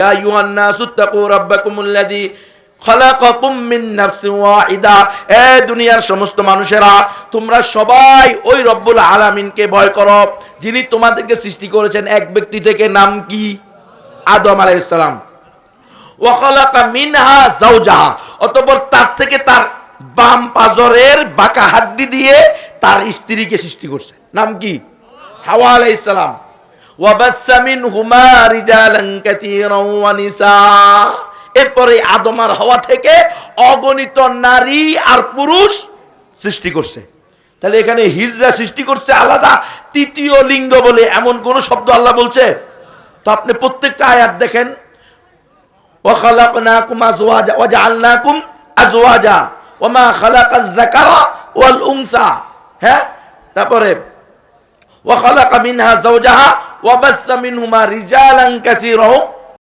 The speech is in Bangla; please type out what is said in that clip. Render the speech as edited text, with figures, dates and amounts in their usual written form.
ইয়া আইয়ুহান নাসু তাকু রাব্বাকুমুল্লাযী খালাকাকুম মিন নাফসিন ওয়াহিদা। এ দুনিয়ার সমস্ত মানুষেরা, তোমরা সবাই ওই রব্বুল আলামিনকে ভয় করো যিনি তোমাদেরকে সৃষ্টি করেছেন এক ব্যক্তি থেকে। নাম কি? আদম আলাইহিস সালাম। ওয়া খালাকা মিনহা যাওজাহা, অতঃপর তার থেকে তার বাম পাজরের বাঁকা হাড্ডি দিয়ে তার স্ত্রীকে সৃষ্টি করছে। নাম কি? হাওয়া আলাইহিস সালাম। ওয়া বাসসা মিনহুমা রিজালান কাসীরান ওয়া নিসা। এরপরে আদম আর হাওয়া থেকে অগণিত নারী আর পুরুষ সৃষ্টি করছে। তাহলে এখানে হিজরা সৃষ্টি করছে আলাদা, তৃতীয় লিঙ্গ বলে এমন কোন শব্দ আল্লাহ বলছে? তো আপনি প্রত্যেকটা আয়াত দেখেন, ওয়া খালাকনাকুম আজওয়াজা ওয়া জাআলনাকুম আজওয়াজা ওয়া মা খালাকায যাকারা ওয়াল উনসা। হ্যাঁ, তারপরে ওয়া খালাকা মিনহা যাওজাহা ওয়া বাসসা মিনহুমা রিজালান কাসীরান